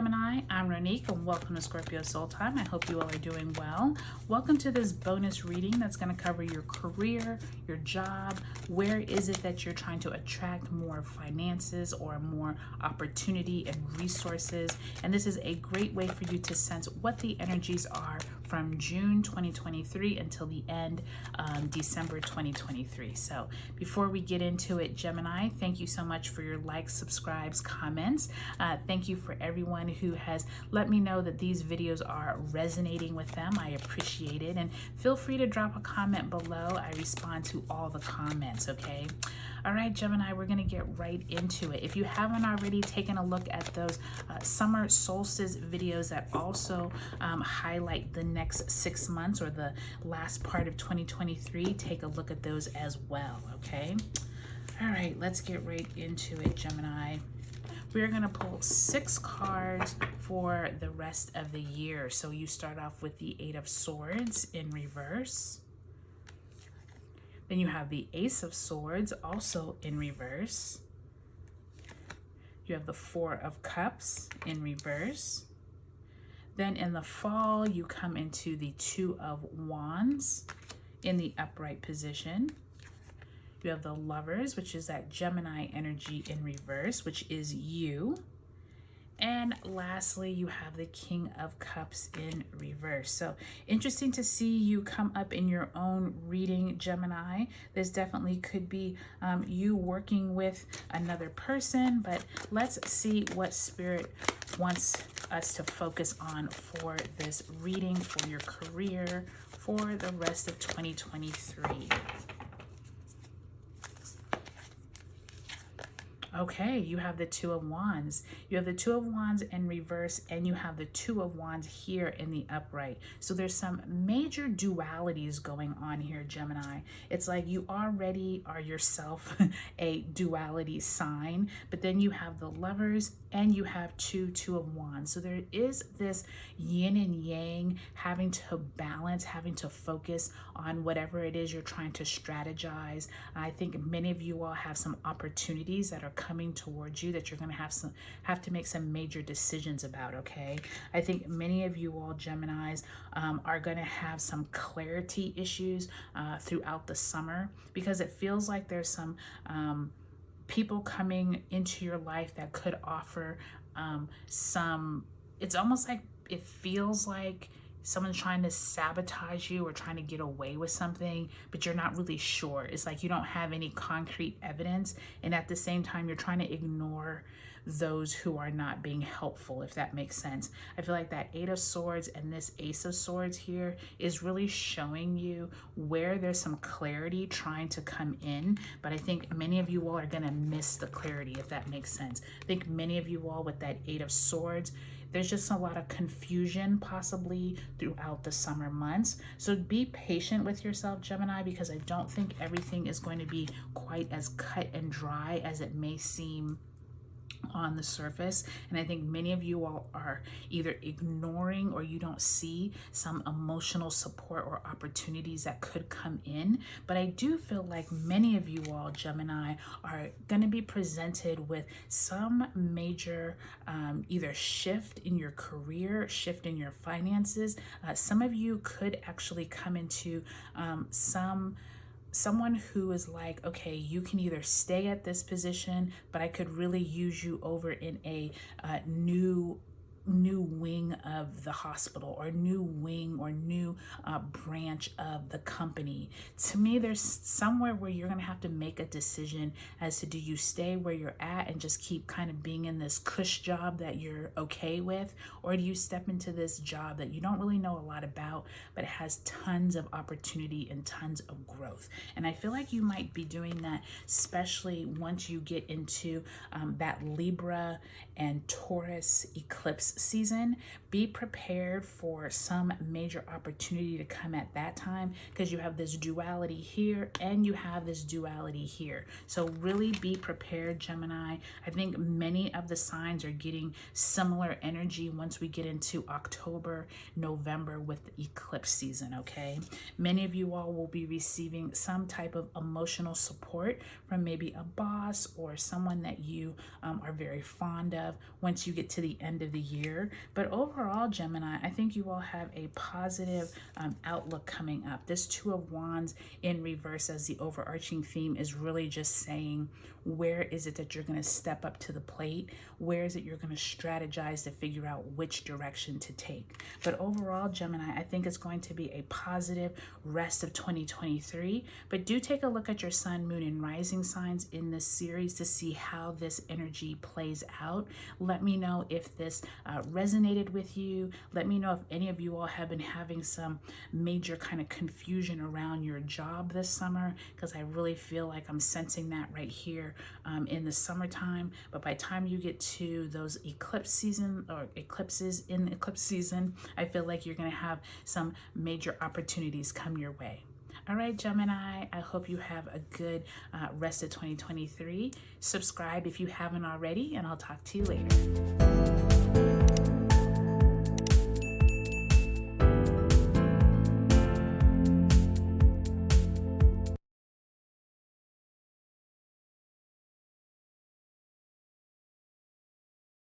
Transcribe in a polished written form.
Gemini, I'm Ronique and welcome to Scorpio Soul Time. I hope you all are doing well. Welcome to this bonus reading that's going to cover your career, your job. Where is it that you're trying to attract more finances or more opportunity and resources? And this is a great way for you to sense what the energies are from June 2023 until the end, December 2023. So before we get into it, Gemini, thank you so much for your likes, subscribes, comments. Thank you for everyone who has let me know that these videos are resonating with them. I appreciate it. And feel free to drop a comment below. I respond to all the comments, okay? All right, Gemini, we're going to get right into it. If you haven't already taken a look at those summer solstice videos that also highlight the next 6 months or the last part of 2023, take a look at those as well, okay? All right, let's get right into it, Gemini. We're going to pull 6 cards for the rest of the year. So you start off with the 8 of Swords in reverse. Then you have the Ace of Swords also in reverse. You have the 4 of Cups in reverse. Then in the fall, you come into the 2 of Wands in the upright position. You have the Lovers, which is that Gemini energy in reverse, which is you. And lastly, you have the King of Cups in reverse. So interesting to see you come up in your own reading, Gemini. This definitely could be you working with another person, but let's see what Spirit wants us to focus on for this reading for your career for the rest of 2023. Okay, you have the 2 of Wands. You have the 2 of Wands in reverse, and you have the 2 of Wands here in the upright. So there's some major dualities going on here, Gemini. It's like you already are yourself a duality sign, but then you have the Lovers and you have two of Wands. So there is this yin and yang, having to balance, having to focus on whatever it is you're trying to strategize. I think many of you all have some opportunities that are coming towards you that you're going to have to make some major decisions about, okay? I think many of you all Geminis are going to have some clarity issues throughout the summer, because it feels like there's some people coming into your life that could offer it's almost like it feels like someone's trying to sabotage you or trying to get away with something, but you're not really sure. It's like you don't have any concrete evidence, and at the same time you're trying to ignore those who are not being helpful, if that makes sense. I feel like that 8 of Swords and this Ace of Swords here is really showing you where there's some clarity trying to come in, but I think many of you all are going to miss the clarity, if that makes sense. I think many of you all with that 8 of Swords, there's just a lot of confusion possibly throughout the summer months. So be patient with yourself, Gemini, because I don't think everything is going to be quite as cut and dry as it may seem on the surface. And I think many of you all are either ignoring or you don't see some emotional support or opportunities that could come in. But I do feel like many of you all Gemini are going to be presented with some major either shift in your career, shift in your finances. Some of you could actually come into someone who is like, okay, you can either stay at this position, but I could really use you over in a new wing of the hospital, or new wing or new branch of the company. To me, there's somewhere where you're going to have to make a decision as to, do you stay where you're at and just keep kind of being in this cush job that you're okay with, or do you step into this job that you don't really know a lot about, but it has tons of opportunity and tons of growth? And I feel like you might be doing that, especially once you get into that Libra and Taurus eclipse season. Be prepared for some major opportunity to come at that time, because you have this duality here and you have this duality here. So really be prepared, Gemini. I think many of the signs are getting similar energy once we get into October, November with the eclipse season, okay? Many of you all will be receiving some type of emotional support from maybe a boss or someone that you are very fond of once you get to the end of the year. year. But overall, Gemini, I think you all have a positive outlook coming up. This Two of Wands in reverse as the overarching theme is really just saying, where is it that you're going to step up to the plate? Where is it you're going to strategize to figure out which direction to take? But overall, Gemini, I think it's going to be a positive rest of 2023. But do take a look at your sun, moon, and rising signs in this series to see how this energy plays out. Let me know if this resonated with you. Let me know if any of you all have been having some major kind of confusion around your job this summer, because I really feel like I'm sensing that right here in the summertime. But by the time you get to those eclipse season or eclipses in the eclipse season, I feel like you're going to have some major opportunities come your way. All right, Gemini, I hope you have a good rest of 2023. Subscribe if you haven't already, and I'll talk to you later.